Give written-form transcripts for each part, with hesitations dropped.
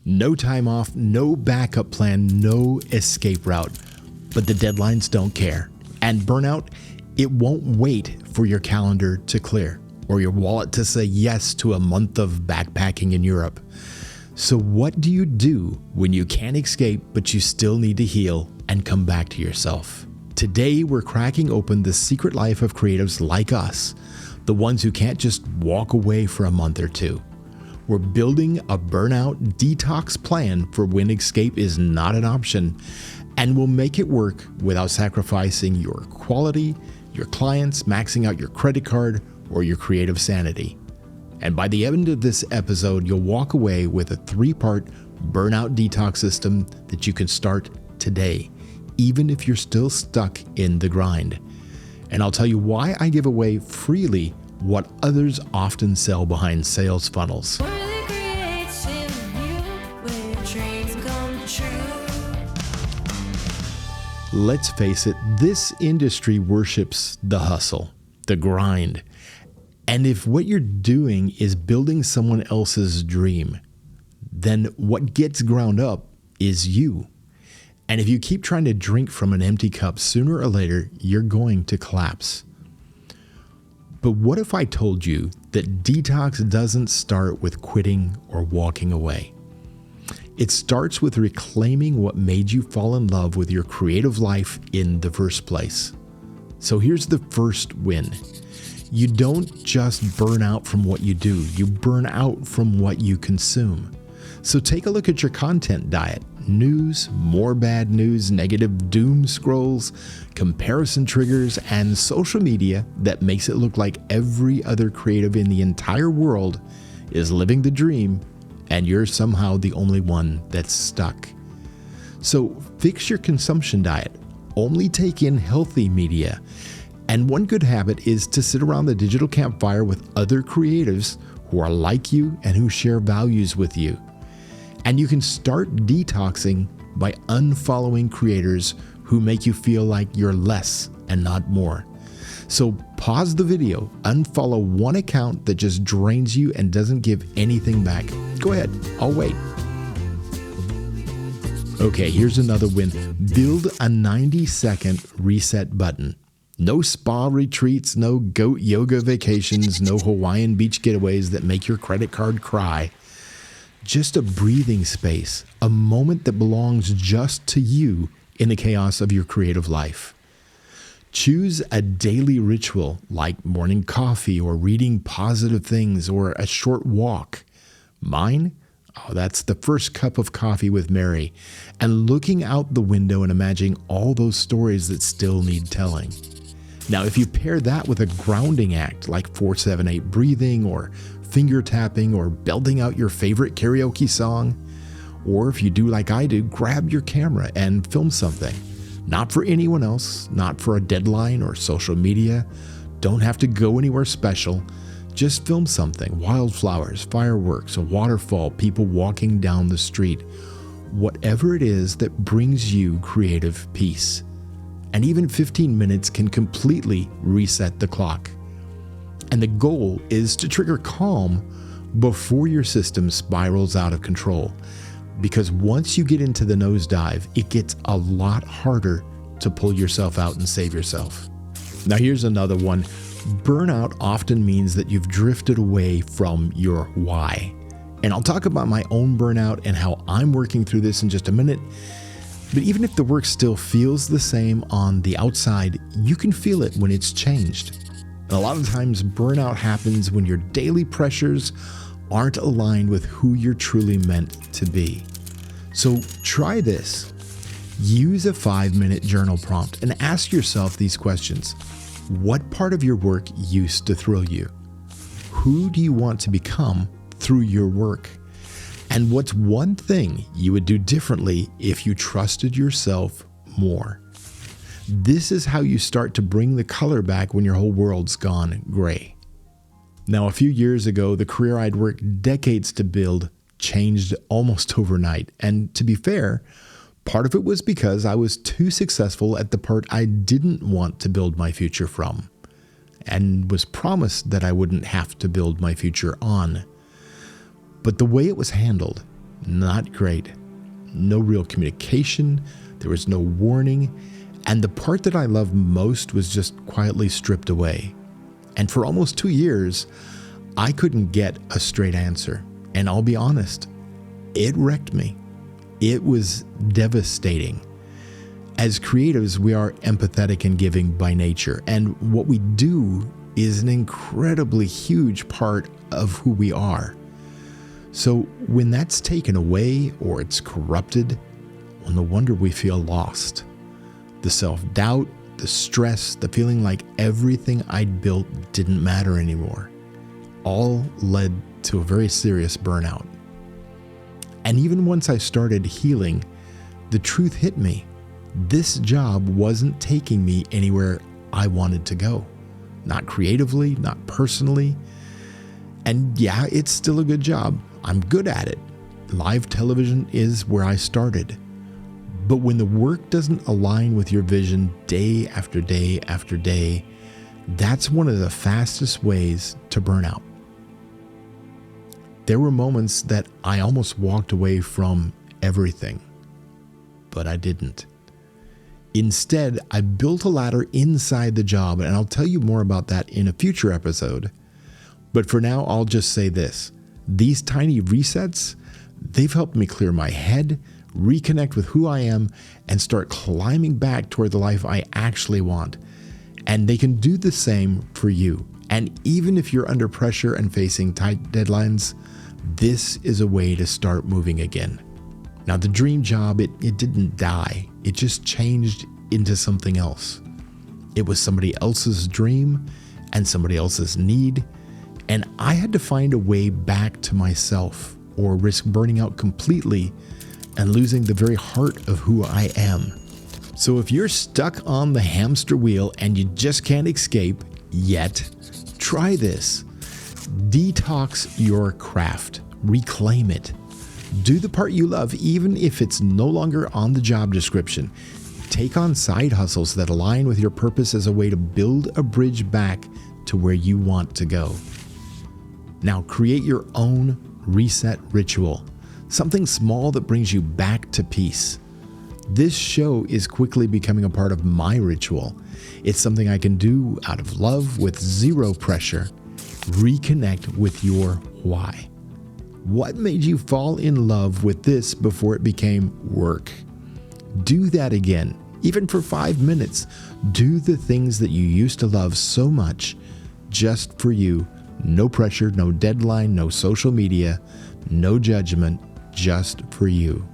No time off, no backup plan, no escape route. But the deadlines don't care. And burnout, it won't wait for your calendar to clear or your wallet to say yes to a month of backpacking in Europe. So what do you do when you can't escape, but you still need to heal and come back to yourself? Today, we're cracking open the secret life of creatives like us, the ones who can't just walk away for a month or two. We're building a burnout detox plan for when escape is not an option, and we'll make it work without sacrificing your quality, your clients, maxing out your credit card, or your creative sanity. And by the end of this episode, you'll walk away with a 3-part burnout detox system that you can start today, even if you're still stuck in the grind. And I'll tell you why I give away freely what others often sell behind sales funnels. Let's face it, this industry worships the hustle, the grind. And if what you're doing is building someone else's dream, then what gets ground up is you. And if you keep trying to drink from an empty cup, sooner or later, you're going to collapse. But what if I told you that detox doesn't start with quitting or walking away? It starts with reclaiming what made you fall in love with your creative life in the first place. So here's the first win. You don't just burn out from what you do, you burn out from what you consume. So take a look at your content diet. News, more bad news, negative doom scrolls, comparison triggers, and social media that makes it look like every other creative in the entire world is living the dream and you're somehow the only one that's stuck. So fix your consumption diet. Only take in healthy media. And one good habit is to sit around the digital campfire with other creatives who are like you and who share values with you. And you can start detoxing by unfollowing creators who make you feel like you're less and not more. So pause the video, unfollow one account that just drains you and doesn't give anything back. Go ahead, I'll wait. Okay, here's another win. Build a 90-second reset button. No spa retreats, no goat yoga vacations, no Hawaiian beach getaways that make your credit card cry. Just a breathing space, a moment that belongs just to you in the chaos of your creative life. Choose a daily ritual like morning coffee or reading positive things or a short walk. Mine? Oh, that's the first cup of coffee with Mary and looking out the window and imagining all those stories that still need telling. Now, if you pair that with a grounding act like 4-7-8 breathing or finger tapping or belting out your favorite karaoke song, or if you do like I do, grab your camera and film something. Not for anyone else, not for a deadline or social media. Don't have to go anywhere special. Just film something. Wildflowers, fireworks, a waterfall, people walking down the street. Whatever it is that brings you creative peace. And even 15 minutes can completely reset the clock. And the goal is to trigger calm before your system spirals out of control. Because once you get into the nosedive, it gets a lot harder to pull yourself out and save yourself. Now here's another one. Burnout often means that you've drifted away from your why. And I'll talk about my own burnout and how I'm working through this in just a minute. But even if the work still feels the same on the outside, you can feel it when it's changed. And a lot of times burnout happens when your daily pressures aren't aligned with who you're truly meant to be. So try this. Use a 5-minute journal prompt and ask yourself these questions. What part of your work used to thrill you? Who do you want to become through your work? And what's one thing you would do differently if you trusted yourself more? This is how you start to bring the color back when your whole world's gone gray. Now, a few years ago, the career I'd worked decades to build changed almost overnight. And to be fair, part of it was because I was too successful at the part I didn't want to build my future from, and was promised that I wouldn't have to build my future on. But the way it was handled, Not great. No real communication. There was no warning. And the part that I loved most was just quietly stripped away. And for almost 2 years, I couldn't get a straight answer. And I'll be honest, it wrecked me. It was devastating. As creatives, we are empathetic and giving by nature. And what we do is an incredibly huge part of who we are. So when that's taken away or it's corrupted, well, no wonder we feel lost. The self-doubt, the stress, the feeling like everything I'd built didn't matter anymore, all led to a very serious burnout. And even once I started healing, the truth hit me. This job wasn't taking me anywhere I wanted to go. Not creatively, not personally. And yeah, it's still a good job. I'm good at it. Live television is where I started. But when the work doesn't align with your vision day after day after day, that's one of the fastest ways to burnout. There were moments that I almost walked away from everything, but I didn't. Instead, I built a ladder inside the job, and I'll tell you more about that in a future episode. But for now, I'll just say this. These tiny resets, they've helped me clear my head, reconnect with who I am, and start climbing back toward the life I actually want. And they can do the same for you. And even if you're under pressure and facing tight deadlines, this is a way to start moving again. Now, the dream job, it didn't die. It just changed into something else. It was somebody else's dream and somebody else's need. And I had to find a way back to myself or risk burning out completely and losing the very heart of who I am. So if you're stuck on the hamster wheel and you just can't escape yet, try this. Detox your craft. Reclaim it. Do the part you love, even if it's no longer on the job description. Take on side hustles that align with your purpose as a way to build a bridge back to where you want to go. Now create your own reset ritual, something small that brings you back to peace. This show is quickly becoming a part of my ritual. It's something I can do out of love with zero pressure. Reconnect with your why. What made you fall in love with this before it became work? Do that again, even for 5 minutes. Do the things that you used to love so much just for you. No pressure, no deadline, no social media, no judgment, just for you.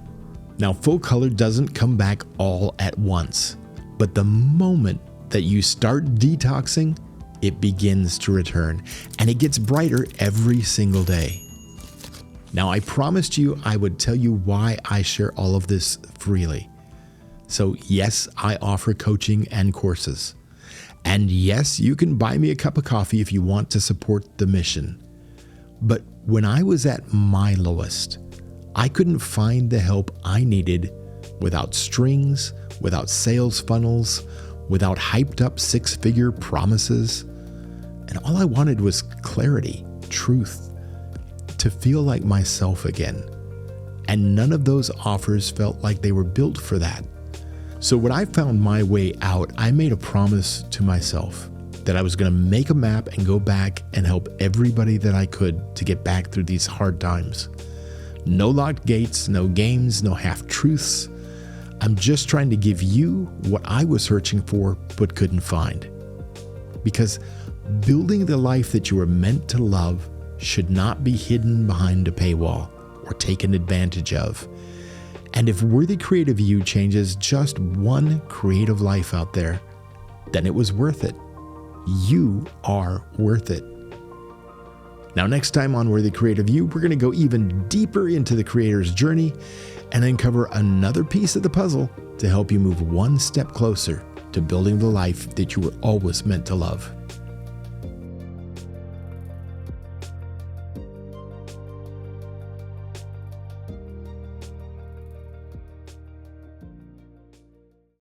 Now, full color doesn't come back all at once, but the moment that you start detoxing, it begins to return, and it gets brighter every single day. Now, I promised you I would tell you why I share all of this freely. So yes, I offer coaching and courses. And yes, you can buy me a cup of coffee if you want to support the mission. But when I was at my lowest, I couldn't find the help I needed without strings, without sales funnels, without hyped up 6-figure promises. And all I wanted was clarity, truth, to feel like myself again. And none of those offers felt like they were built for that. So when I found my way out, I made a promise to myself that I was going to make a map and go back and help everybody that I could to get back through these hard times. No locked gates, no games, no half-truths. I'm just trying to give you what I was searching for but couldn't find. Because building the life that you were meant to love should not be hidden behind a paywall or taken advantage of. And if Worthy Creative You changes just one creative life out there, then it was worth it. You are worth it. Now, next time on Worthy Creative You, we're going to go even deeper into the creator's journey and uncover another piece of the puzzle to help you move one step closer to building the life that you were always meant to love.